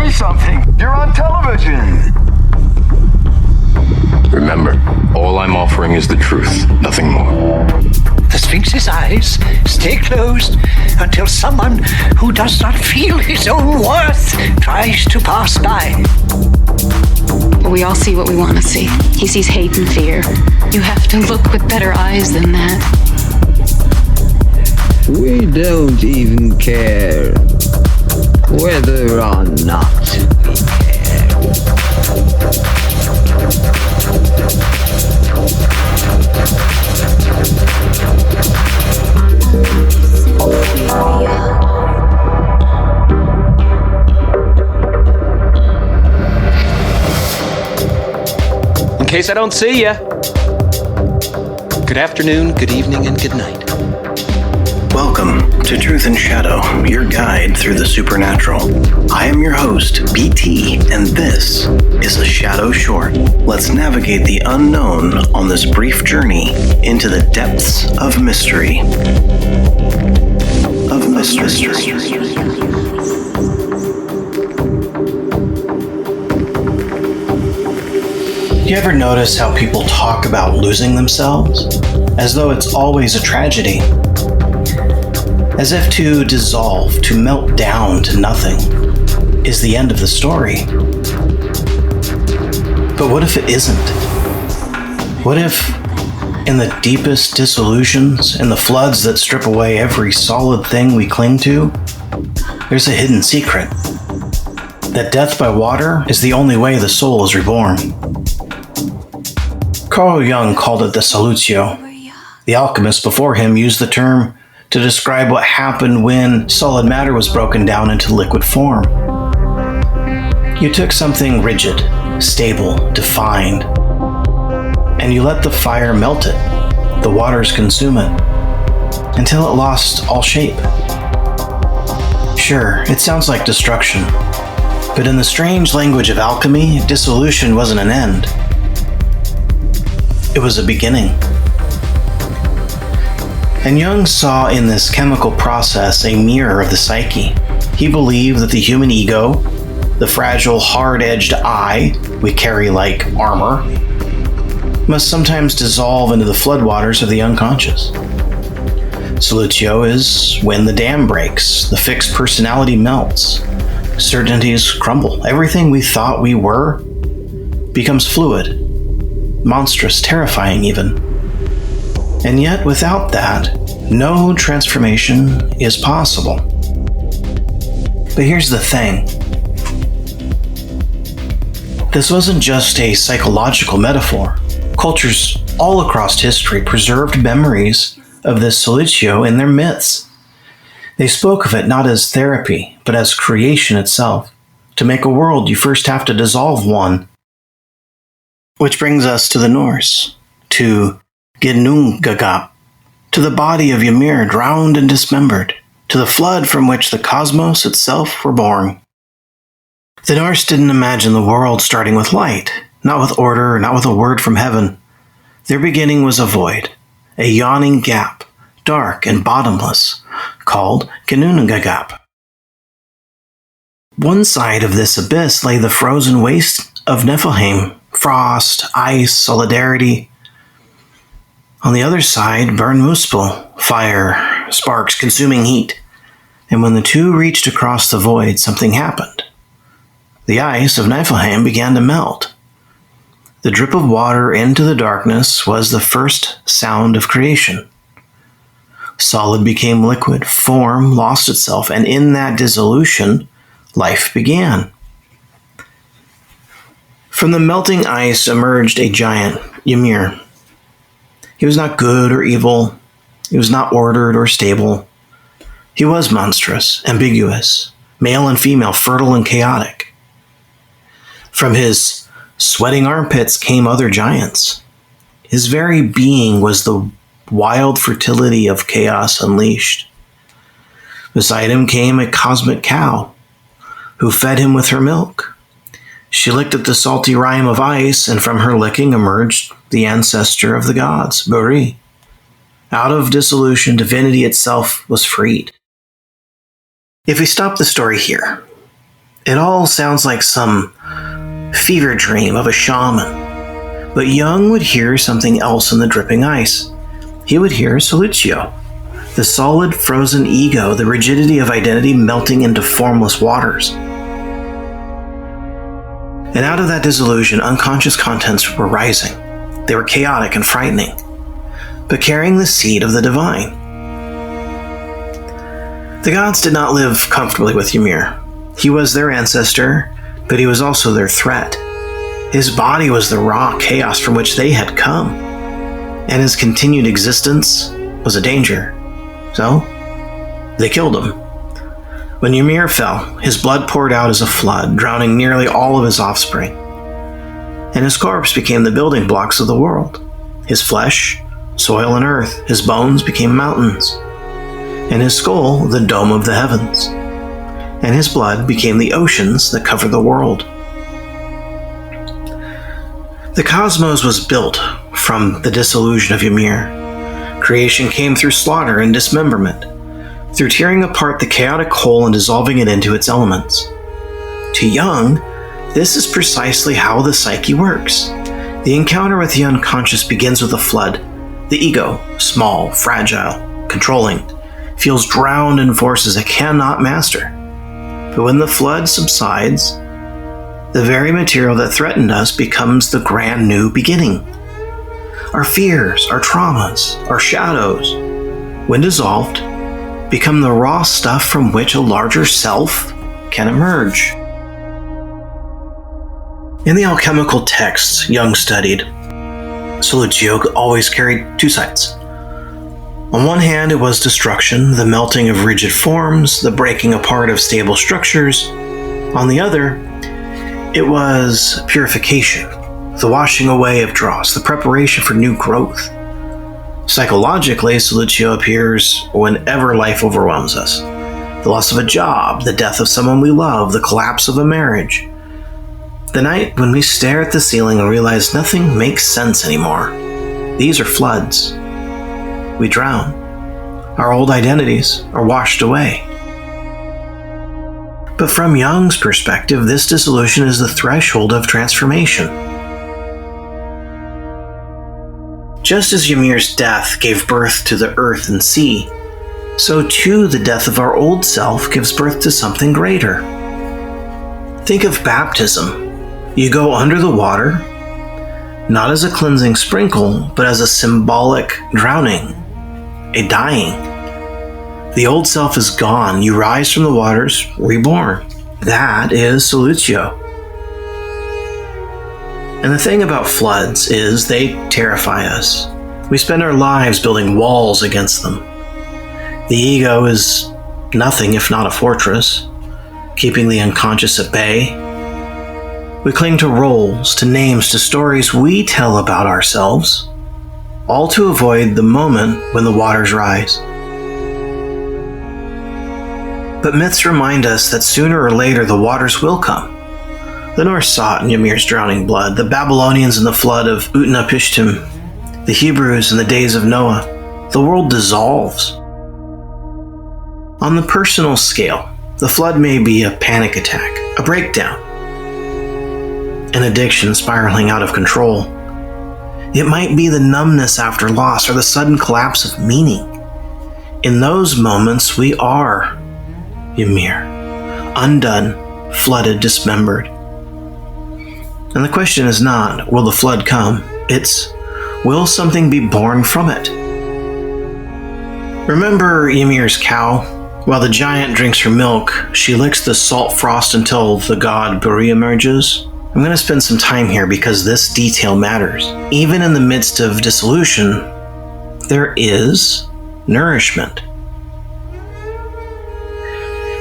Say something! You're on television! Remember, all I'm offering is the truth, nothing more. The Sphinx's eyes stay closed until someone who does not feel his own worth tries to pass by. We all see what we want to see. He sees hate and fear. You have to look with better eyes than that. We don't even care whether or not we care. In case I don't see ya. Good afternoon, good evening, and good night. Welcome to Truth and Shadow, your guide through the supernatural. I am your host, BT, and this is a Shadow Short. Let's navigate the unknown on this brief journey into the depths of mystery. You ever notice how people talk about losing themselves? As though it's always a tragedy. As if to dissolve, to melt down to nothing, is the end of the story. But what if it isn't? What if, in the deepest dissolutions, in the floods that strip away every solid thing we cling to, there's a hidden secret? That death by water is the only way the soul is reborn. Carl Jung called it dissolution. The alchemists before him used the term to describe what happened when solid matter was broken down into liquid form. You took something rigid, stable, defined, and you let the fire melt it, the waters consume it, until it lost all shape. Sure, it sounds like destruction, but in the strange language of alchemy, dissolution wasn't an end. It was a beginning. And Jung saw in this chemical process a mirror of the psyche. He believed that the human ego, the fragile, hard-edged I we carry like armor, must sometimes dissolve into the floodwaters of the unconscious. Solutio is when the dam breaks, the fixed personality melts, certainties crumble. Everything we thought we were becomes fluid, monstrous, terrifying even. And yet, without that, no transformation is possible. But here's the thing. This wasn't just a psychological metaphor. Cultures all across history preserved memories of this solutio in their myths. They spoke of it not as therapy, but as creation itself. To make a world, you first have to dissolve one. Which brings us to the Norse, to Ginnungagap, to the body of Ymir drowned and dismembered, to the flood from which the cosmos itself were born. The Norse didn't imagine the world starting with light, not with order, not with a word from heaven. Their beginning was a void, a yawning gap, dark and bottomless, called Ginnungagap. One side of this abyss lay the frozen waste of Niflheim, frost, ice, solidarity. On the other side burned Muspel, fire, sparks, consuming heat. And when the two reached across the void, something happened. The ice of Niflheim began to melt. The drip of water into the darkness was the first sound of creation. Solid became liquid, form lost itself, and in that dissolution, life began. From the melting ice emerged a giant, Ymir. He was not good or evil. He was not ordered or stable. He was monstrous, ambiguous, male and female, fertile and chaotic. From his sweating armpits came other giants. His very being was the wild fertility of chaos unleashed. Beside him came a cosmic cow, who fed him with her milk. She licked at the salty rime of ice, and from her licking emerged the ancestor of the gods, Buri. Out of dissolution, divinity itself was freed. If we stop the story here, It all sounds like some fever dream of a shaman. But Jung would hear something else in the dripping ice. He would hear Solutio, the solid, frozen ego, the rigidity of identity melting into formless waters. And out of that dissolution, unconscious contents were rising. They were chaotic and frightening, but carrying the seed of the divine. The gods did not live comfortably with Ymir. He was their ancestor, but he was also their threat. His body was the raw chaos from which they had come, and his continued existence was a danger. So, they killed him. When Ymir fell, his blood poured out as a flood, drowning nearly all of his offspring. And his corpse became the building blocks of the world. His flesh, soil and earth, his bones became mountains, and his skull the dome of the heavens. And his blood became the oceans that cover the world. The cosmos was built from the dissolution of Ymir. Creation came through slaughter and dismemberment, through tearing apart the chaotic whole and dissolving it into its elements. To Jung, this is precisely how the psyche works. The encounter with the unconscious begins with a flood. The ego, small, fragile, controlling, feels drowned in forces it cannot master. But when the flood subsides, the very material that threatened us becomes the grand new beginning. Our fears, our traumas, our shadows, when dissolved, become the raw stuff from which a larger self can emerge. In the alchemical texts Jung studied, Solutio always carried two sides. On one hand, it was destruction, the melting of rigid forms, the breaking apart of stable structures. On the other, it was purification, the washing away of dross, the preparation for new growth. Psychologically, Solutio appears whenever life overwhelms us. The loss of a job, the death of someone we love, the collapse of a marriage. The night when we stare at the ceiling and realize nothing makes sense anymore. These are floods. We drown. Our old identities are washed away. But from Jung's perspective, this dissolution is the threshold of transformation. Just as Ymir's death gave birth to the earth and sea, so too the death of our old self gives birth to something greater. Think of baptism. You go under the water, not as a cleansing sprinkle, but as a symbolic drowning, a dying. The old self is gone. You rise from the waters, reborn. That is Solutio. And the thing about floods is they terrify us. We spend our lives building walls against them. The ego is nothing if not a fortress, keeping the unconscious at bay. We cling to roles, to names, to stories we tell about ourselves, all to avoid the moment when the waters rise. But myths remind us that sooner or later the waters will come. The Norse saw it in Ymir's drowning blood, the Babylonians in the flood of Utnapishtim, the Hebrews in the days of Noah. The world dissolves. On the personal scale, the flood may be a panic attack, a breakdown, an addiction spiraling out of control. It might be the numbness after loss or the sudden collapse of meaning. In those moments, we are Ymir, undone, flooded, dismembered. And the question is not, will the flood come? It's, will something be born from it? Remember Ymir's cow? While the giant drinks her milk, she licks the salt frost until the god Buri emerges. I'm going to spend some time here because this detail matters. Even in the midst of dissolution, there is nourishment.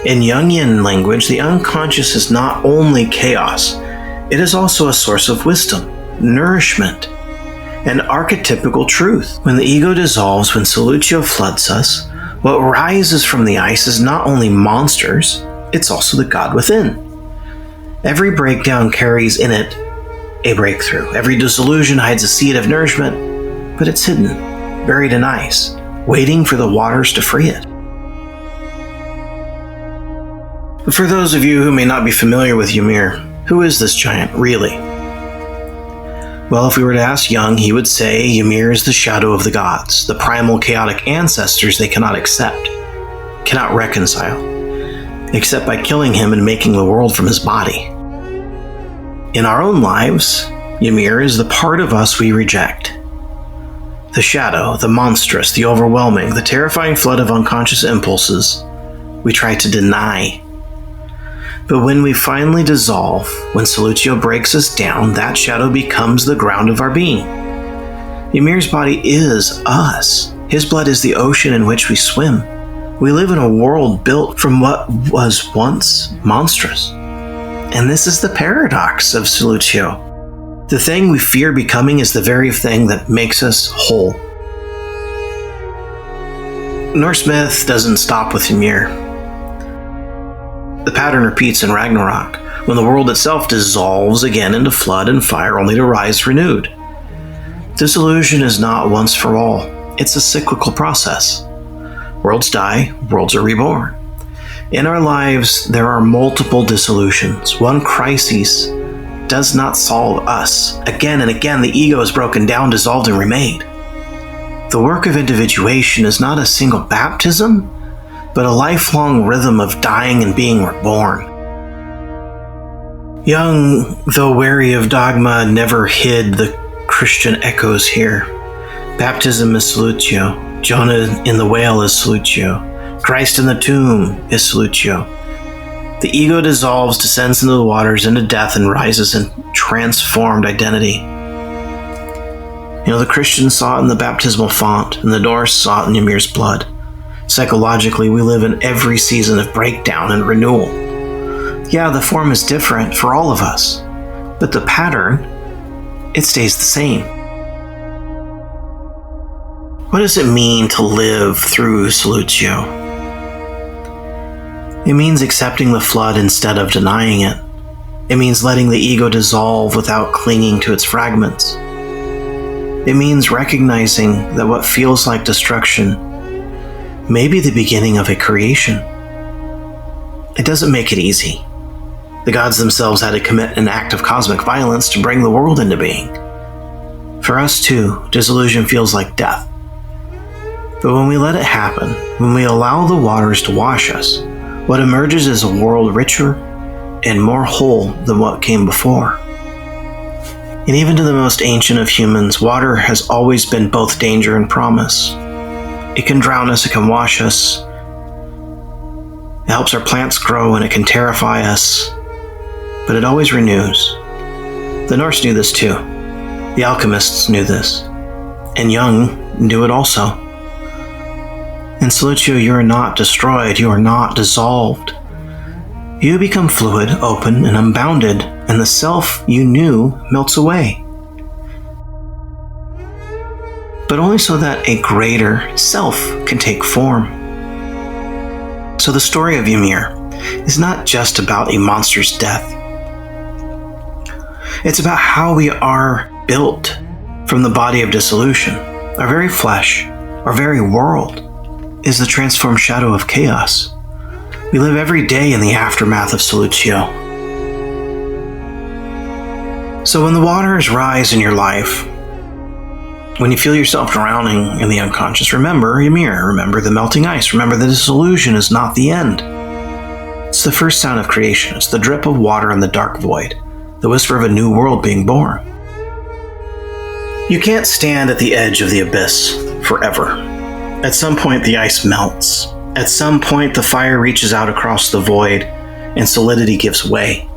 In Jungian language, the unconscious is not only chaos, it is also a source of wisdom, nourishment, and archetypical truth. When the ego dissolves, when Solutio floods us, what rises from the ice is not only monsters, it's also the God within. Every breakdown carries in it a breakthrough. Every dissolution hides a seed of nourishment, but it's hidden, buried in ice, waiting for the waters to free it. For those of you who may not be familiar with Ymir, who is this giant, really? Well, if we were to ask Jung, he would say Ymir is the shadow of the gods, the primal chaotic ancestors they cannot accept, cannot reconcile, except by killing him and making the world from his body. In our own lives, Ymir is the part of us we reject. The shadow, the monstrous, the overwhelming, the terrifying flood of unconscious impulses we try to deny. But when we finally dissolve, when Solutio breaks us down, that shadow becomes the ground of our being. Ymir's body is us. His blood is the ocean in which we swim. We live in a world built from what was once monstrous. And this is the paradox of Solutio. The thing we fear becoming is the very thing that makes us whole. Norse myth doesn't stop with Ymir. The pattern repeats in Ragnarok, when the world itself dissolves again into flood and fire only to rise renewed. Dissolution is not once for all. It's a cyclical process. Worlds die, worlds are reborn. In our lives, there are multiple dissolutions. One crisis does not solve us. Again and again, the ego is broken down, dissolved, and remade. The work of individuation is not a single baptism, but a lifelong rhythm of dying and being reborn. Jung, though wary of dogma, never hid the Christian echoes here. Baptism is Solutio. Jonah in the whale is Solutio. Christ in the tomb is Solutio. The ego dissolves, descends into the waters, into death, and rises in transformed identity. The Christians saw it in the baptismal font, and the Norse saw it in Ymir's blood. Psychologically, we live in every season of breakdown and renewal. Yeah, the form is different for all of us, but the pattern, it stays the same. What does it mean to live through Solutio? It means accepting the flood instead of denying it. It means letting the ego dissolve without clinging to its fragments. It means recognizing that what feels like destruction may be the beginning of a creation. It doesn't make it easy. The gods themselves had to commit an act of cosmic violence to bring the world into being. For us too, dissolution feels like death. But when we let it happen, when we allow the waters to wash us, what emerges is a world richer and more whole than what came before. And even to the most ancient of humans, water has always been both danger and promise. It can drown us, it can wash us. It helps our plants grow and it can terrify us, but it always renews. The Norse knew this too. The alchemists knew this. And Jung knew it also. In Solutio, you are not destroyed, you are not dissolved. You become fluid, open, and unbounded, and the self you knew melts away. But only so that a greater self can take form. So the story of Ymir is not just about a monster's death. It's about how we are built from the body of dissolution. Our very flesh, our very world, is the transformed shadow of chaos. We live every day in the aftermath of Solutio. So when the waters rise in your life, when you feel yourself drowning in the unconscious, remember Ymir, remember the melting ice, remember that dissolution is not the end. It's the first sound of creation. It's the drip of water in the dark void, the whisper of a new world being born. You can't stand at the edge of the abyss forever. At some point, the ice melts. At some point, the fire reaches out across the void, and solidity gives way.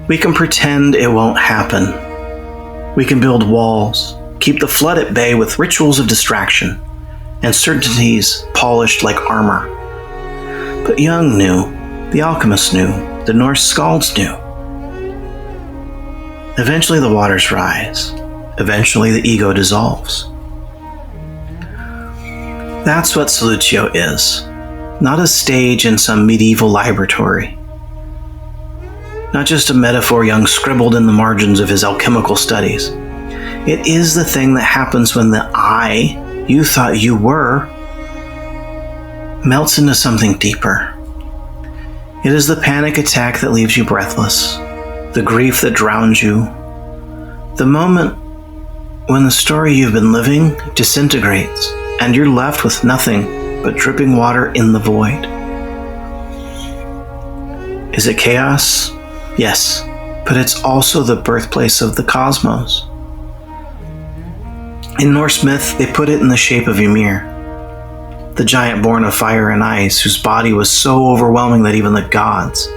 We can pretend it won't happen. We can build walls, keep the flood at bay with rituals of distraction, and certainties polished like armor. But Jung knew, the alchemists knew, the Norse skalds knew. Eventually the waters rise. Eventually the ego dissolves. That's what Solutio is. Not a stage in some medieval laboratory. Not just a metaphor Jung scribbled in the margins of his alchemical studies. It is the thing that happens when the I you thought you were melts into something deeper. It is the panic attack that leaves you breathless, the grief that drowns you, the moment when the story you've been living disintegrates and you're left with nothing but dripping water in the void. Is it chaos? Yes, but it's also the birthplace of the cosmos. In Norse myth, they put it in the shape of Ymir, the giant born of fire and ice, whose body was so overwhelming that even the gods,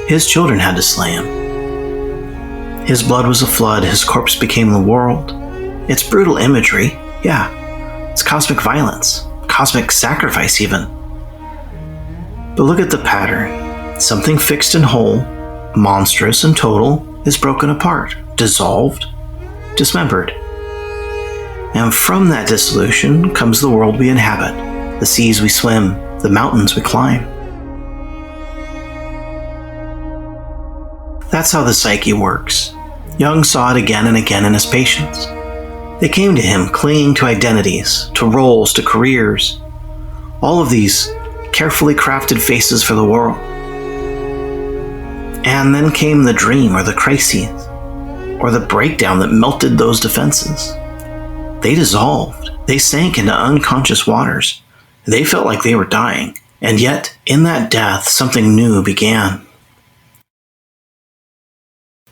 his children, had to slay him. His blood was a flood, his corpse became the world. It's brutal imagery, yeah. It's cosmic violence, cosmic sacrifice even. But look at the pattern. Something fixed and whole, monstrous and total, is broken apart, dissolved, dismembered. And from that dissolution comes the world we inhabit, the seas we swim, the mountains we climb. That's how the psyche works. Jung saw it again and again in his patients. They came to him clinging to identities, to roles, to careers. All of these carefully crafted faces for the world. And then came the dream or the crises, or the breakdown that melted those defenses. They dissolved. They sank into unconscious waters. They felt like they were dying. And yet, in that death, something new began.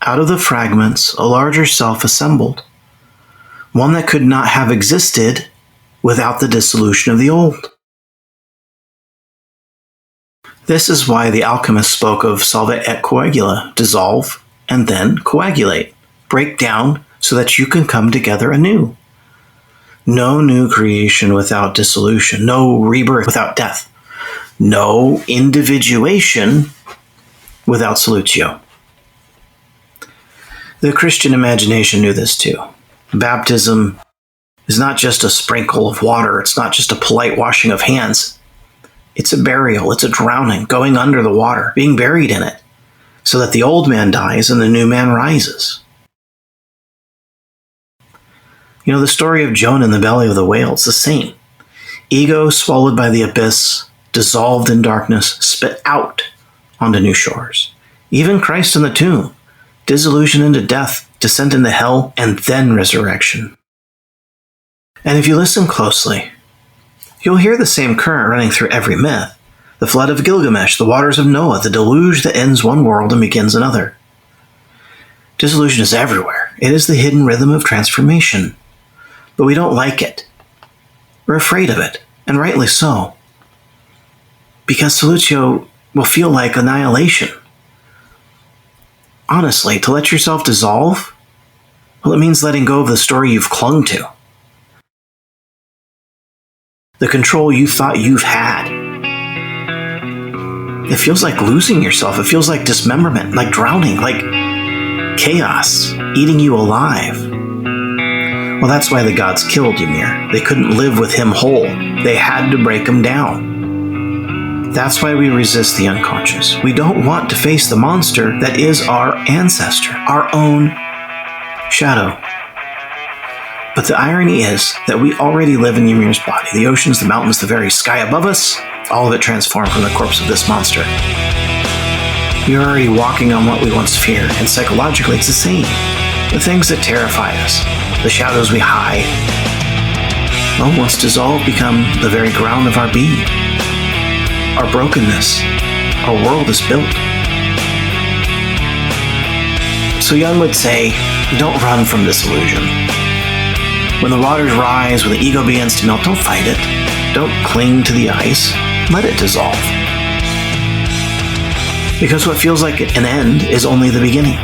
Out of the fragments, a larger self assembled. One that could not have existed without the dissolution of the old. This is why the alchemist spoke of solva et coagula, dissolve and then coagulate, break down so that you can come together anew. No new creation without dissolution, no rebirth without death, no individuation without solutio. The Christian imagination knew this too. Baptism is not just a sprinkle of water, it's not just a polite washing of hands. It's a burial, it's a drowning, going under the water, being buried in it, so that the old man dies and the new man rises. You know, the story of Jonah in the belly of the whale, it's the same. Ego swallowed by the abyss, dissolved in darkness, spit out onto new shores. Even Christ in the tomb, dissolution into death, descent into hell, and then resurrection. And if you listen closely, you'll hear the same current running through every myth. The flood of Gilgamesh, the waters of Noah, the deluge that ends one world and begins another. Dissolution is everywhere. It is the hidden rhythm of transformation. But we don't like it. We're afraid of it, and rightly so. Because solutio will feel like annihilation. Honestly, to let yourself dissolve, well, it means letting go of the story you've clung to. The control you thought you've had. It feels like losing yourself. It feels like dismemberment, like drowning, like chaos, eating you alive. Well, that's why the gods killed Ymir. They couldn't live with him whole. They had to break him down. That's why we resist the unconscious. We don't want to face the monster that is our ancestor, our own shadow. But the irony is that we already live in Ymir's body. The oceans, the mountains, the very sky above us, all of it transformed from the corpse of this monster. We're already walking on what we once feared, and psychologically it's the same. The things that terrify us, the shadows we hide, well, once dissolved, become the very ground of our being. Our brokenness, our world is built. So Jung would say, don't run from this illusion. When the waters rise, when the ego begins to melt, don't fight it. Don't cling to the ice. Let it dissolve. Because what feels like an end is only the beginning.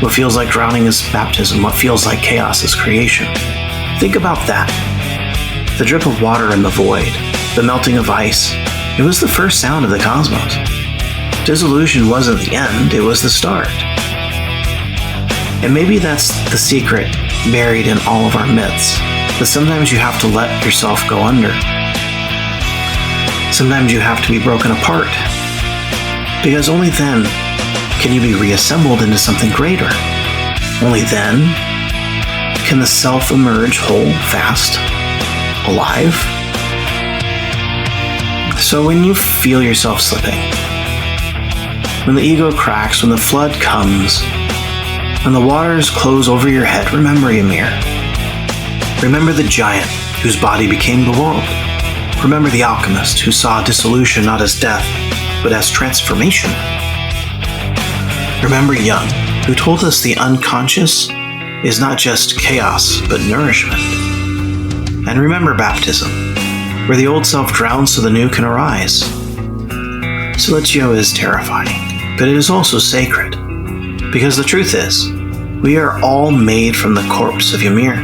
What feels like drowning is baptism. What feels like chaos is creation. Think about that. The drip of water in the void, the melting of ice. It was the first sound of the cosmos. Dissolution wasn't the end, it was the start. And maybe that's the secret buried in all of our myths. That sometimes you have to let yourself go under. Sometimes you have to be broken apart. Because only then can you be reassembled into something greater. Only then can the self emerge whole, fast, alive. So when you feel yourself slipping, when the ego cracks, when the flood comes, when the waters close over your head, remember Ymir. Remember the giant whose body became the world. Remember the alchemist who saw dissolution not as death, but as transformation. Remember Jung, who told us the unconscious is not just chaos, but nourishment. And remember baptism, where the old self drowns so the new can arise. Solitio is terrifying, but it is also sacred, because the truth is, we are all made from the corpse of Ymir.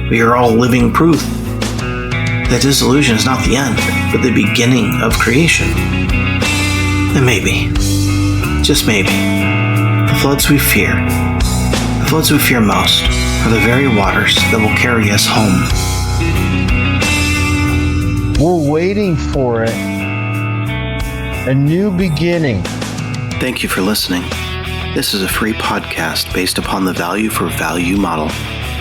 We are all living proof that dissolution is not the end, but the beginning of creation. And maybe, just maybe, the floods we fear most, are the very waters that will carry us home. We're waiting for it. A new beginning. Thank you for listening. This is a free podcast based upon the value for value model.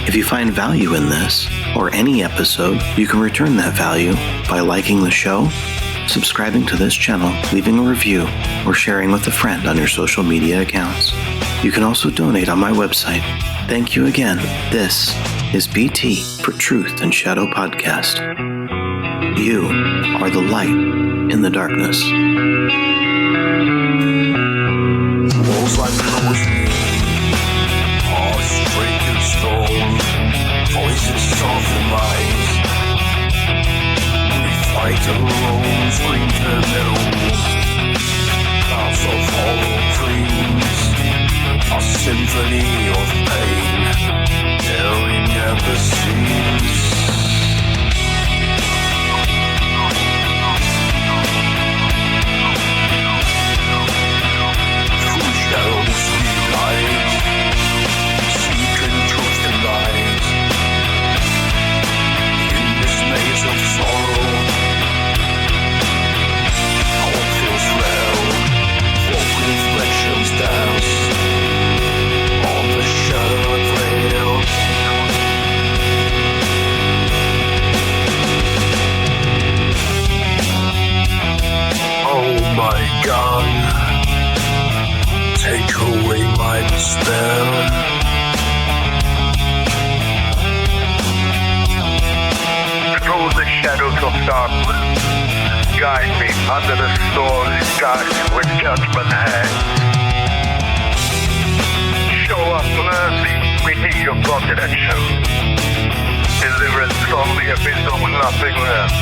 If you find value in this, or any episode, you can return that value by liking the show, subscribing to this channel, leaving a review, or sharing with a friend on your social media accounts. You can also donate on my website. Thank you again. This is BT for Truth and Shadow Podcast. You are the light in the darkness. Walls like poetry, hearts breaking stone, voices soft and light. We fight alone, scream to the middle, clouds of hollow dreams, a symphony of pain, daring never cease. Take away my despair. Through the shadows of darkness, guide me under the stormy skies with judgment hands. Show us mercy, we need your protection. Deliverance from the abyss of nothing left.